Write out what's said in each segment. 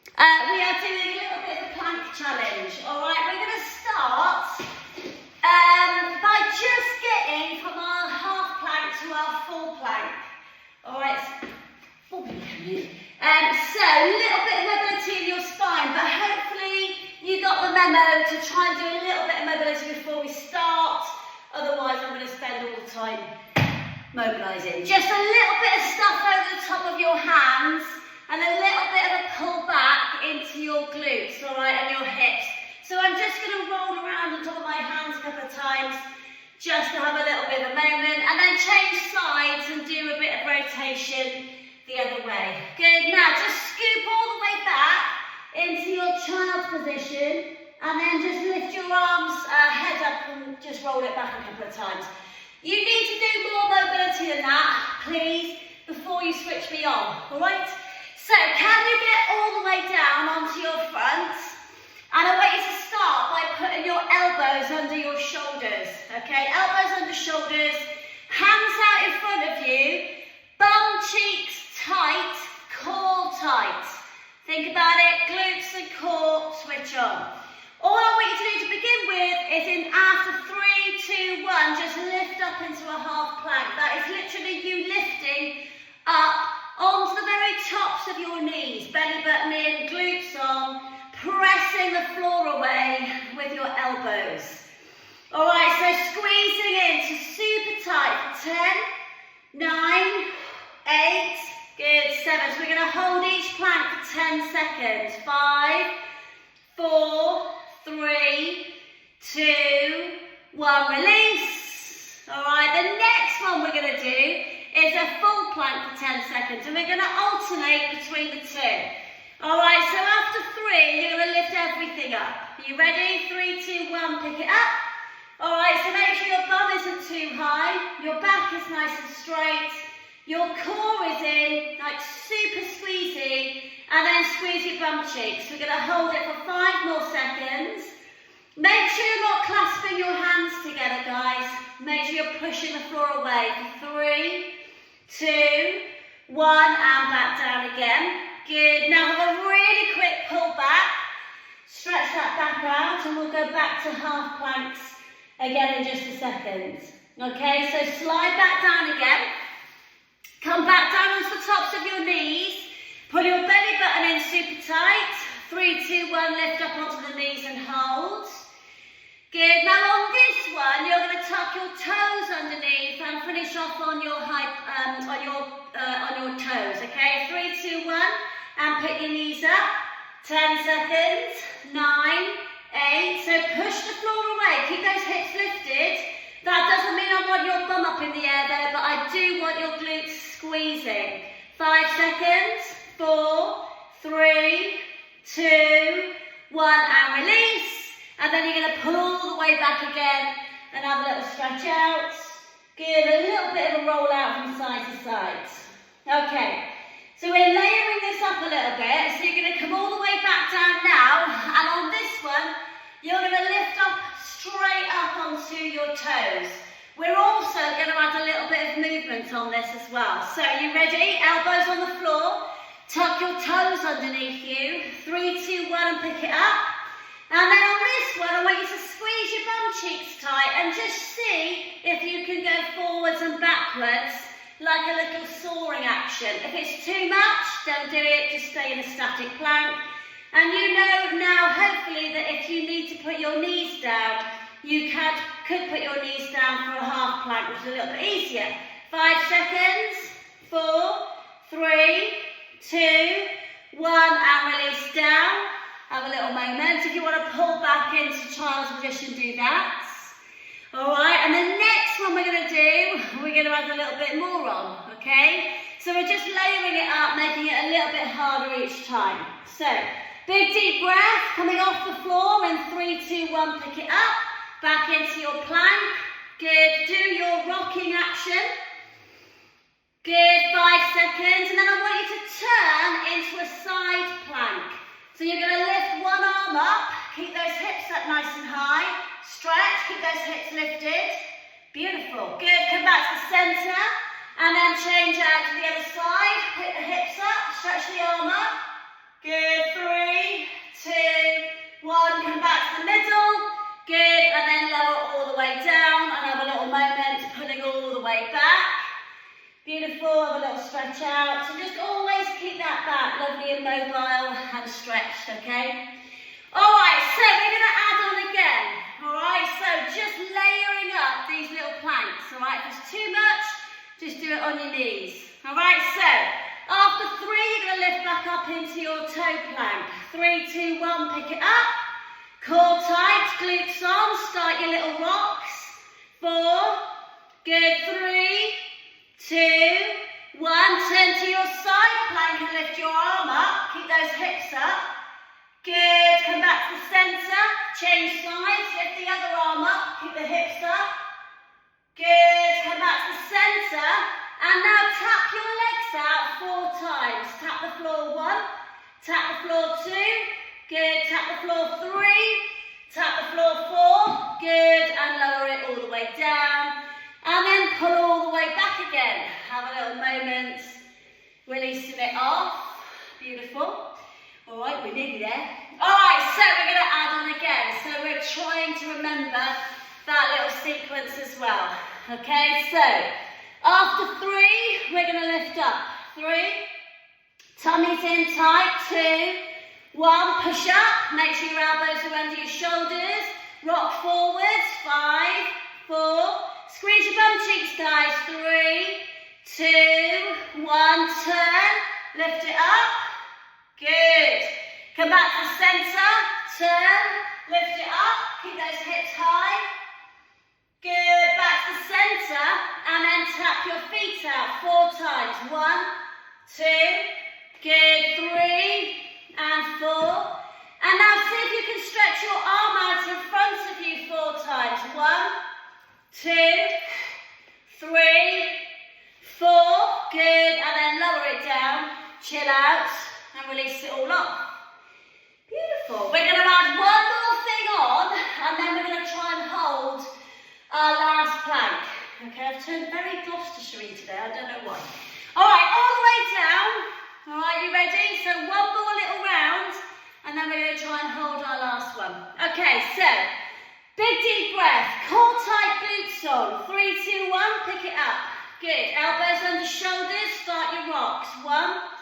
We are doing a little bit of a plank challenge, alright? We're going to start by just getting from our half plank to our full plank. Alright, so a little bit of mobility in your spine, but hopefully you got the memo to try and do a little bit of mobility before we start. Otherwise, I'm going to spend all the time mobilising. Just a little bit of stuff over the top of your hands and a little bit of a pull back into your glutes, alright, and your hips. So I'm just going to roll around on top of my hands a couple of times just to have a little bit of a moment, and then change sides and do a bit of rotation the other way. Good, now just scoop all the way back into your child's position, and then just lift your arms, head up, and just roll it back a couple of times. You need to do more mobility than that, please, before you switch me on, alright? So, can you get all the way down onto your front? And I want you to start by putting your elbows under your shoulders, okay? Elbows under shoulders, hands out in front of you, bum cheeks tight, core tight. Think about it, glutes and core, switch on. All I want you to do to begin with is in after 3, 2, 1, just lift up into a half plank. That is literally you lifting up onto the very tops of your knees, belly button in, glutes on, pressing the floor away with your elbows. Alright, so squeezing into super tight for 10, 9, 8, good, 7. So we're going to hold each plank for 10 seconds. 5, 4, 3, 2, 1, release. Alright, the next one we're going to do is a full plank for 10 seconds, and we're going to alternate between the two. Alright, so after 3, you're going to lift everything up. Are you ready? 3, 2, 1, pick it up. Alright, so make sure your bum isn't too high, your back is nice and straight, your core is in, like super squeezy, and then squeeze your bum cheeks. We're going to hold it for 5 more seconds. Make sure you're not clasping your hands together, guys. Make sure you're pushing the floor away for 3, 2, 1, and back down again. Good, now have a really quick pull back. Stretch that back out, and we'll go back to half planks again in just a second. Okay, so slide back down again. Come back down onto the tops of your knees. Pull your belly button in super tight. 3, 2, 1, lift up onto the knees and hold. Good, now on this one, you're going to tuck your toes underneath and finish off on your toes, okay? 3, 2, 1, and put your knees up. 10 seconds, 9, 8, so push the floor away, keep those hips lifted. That doesn't mean I want your bum up in the air there, but I do want your glutes squeezing. 5 seconds, 4, 3, 2, 1, and release. And then you're going to pull all the way back again and have a little stretch out. Good, a little bit of a roll out from side to side. Okay, so we're layering this up a little bit. So you're going to come all the way back down now. And on this one, you're going to lift up straight up onto your toes. We're also going to add a little bit of movement on this as well. So you ready? Elbows on the floor. Tuck your toes underneath you. 3, 2, 1, and pick it up. And then on this one, I want you to squeeze your bum cheeks tight and just see if you can go forwards and backwards like a little soaring action. If it's too much, don't do it, just stay in a static plank. And you know now, hopefully, that if you need to put your knees down, you could put your knees down for a half plank, which is a little bit easier. 5 seconds, 4, 3, 2, 1, and release down. Have a little moment. If you want to pull back into child's position, do that. Alright, and the next one we're going to do, we're going to add a little bit more on, okay? So we're just layering it up, making it a little bit harder each time. So, big deep breath, coming off the floor, in 3, 2, 1, pick it up, back into your plank. Good, do your rocking action. Good, 5 seconds, and then I want you to turn into a side plank. So you're going to lift one arm up, keep those hips up nice and high, stretch, keep those hips lifted. Beautiful. Good, come back to the centre, and then change out to the other side. Pick the hips up, stretch the arm up. Good, 3, beautiful. Have a little stretch out. So just always keep that back lovely and mobile and stretched, okay? Alright, so we're going to add on again. Alright, so just layering up these little planks. Alright, if it's too much, just do it on your knees. Alright, so after 3, you're going to lift back up into your toe plank. 3, 2, 1, pick it up. Core tight, glutes on, start your little rocks. 4, good, 3, 2, 1, turn to your side plank and lift your arm up. Keep those hips up. Good, come back to the centre, change sides, lift the other arm up, keep the hips up. Good, come back to the centre, and now tap your legs out 4 times. Tap the floor 1, tap the floor 2, good, tap the floor 3, tap the floor 4, good, and lower it all the way down. And then pull all the way back again. Have a little moment, releasing it off. Beautiful. Alright, we're nearly there. Alright, so we're going to add on again. So we're trying to remember that little sequence as well. Okay, so after 3, we're going to lift up. 3, tummy's in tight. 2, 1, push up. Make sure your elbows are under your shoulders. Rock forwards. 5, 4, squeeze your bum cheeks, guys. 3, 2, 1, turn. Lift it up. Good. Come back to the centre. Turn. Lift it up. Keep those hips high. Good. Back to the centre. And then tap your feet out 4 times. 1, 2. Good. 3 and 4. And now see if you can stretch your arm out in front of you 4 times. 1, 2, 3, 4. Good. And then lower it down. Chill out. And release it all up. Beautiful. We're going to add one more thing on, and then we're going to try and hold our last plank. Okay, I've turned very Gloucestershire today, I don't know why. Alright, all the way down. Alright, you ready? So one more little round, and then we're going to try and hold our last one. Okay, so big deep breath. Core tight, glutes on. 3, 2, 1, pick it up. Good. Elbows under shoulders, start your rocks. 1,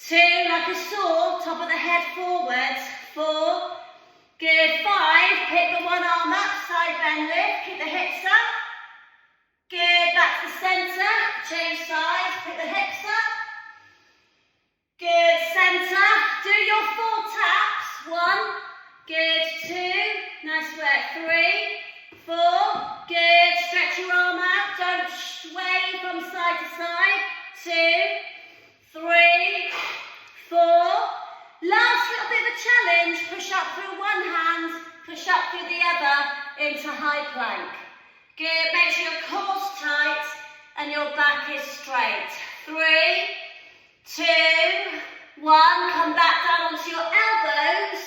2, like a saw, top of the head forwards. 4, good. 5, pick the one arm up, side bend lift, keep the hips up. Good, back to the centre, change sides, pick the hips up. Good, centre, do your 4 taps. 1, good. 2, nice work. 3, 4, good. Stretch your arm out, don't sway from side to side. 2, 3, 4. Last little bit of a challenge. Push up through one hand, push up through the other into high plank. Good. Make sure your core's tight and your back is straight. 3, 2, 1. Come back down onto your elbows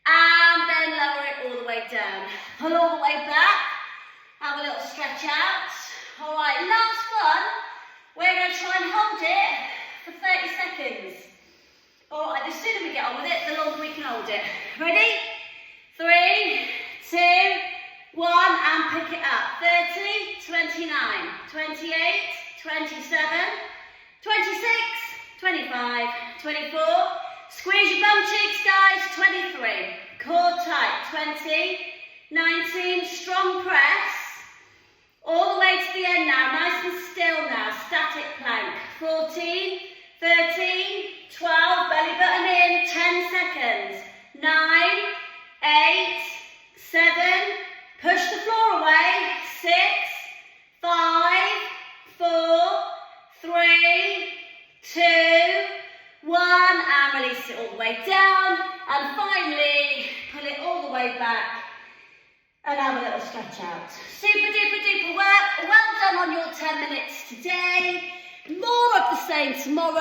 and then lower it all the way down. Pull all the way back. Have a little stretch out. Alright, last one. We're going to try and hold it for 30 seconds. Alright, the sooner we get on with it, the longer we can hold it. Ready? 3, 2, 1, and pick it up. 30, 29, 28, 27, 26, 25, 24. Squeeze your bum cheeks, guys. 23. Core tight. 20, 19. Strong press. All the way to the end now. Nice and still now. Static plank. 14, 13, 12. Belly button in. 10 seconds. 9, 8, 7. Push the floor away. 6, 5, 4, 3, 2, 1. And release it all the way down. And finally, pull it all the way back. And have a little stretch out. Super duper duper work. Well done on your 10 minutes today. More of the same tomorrow.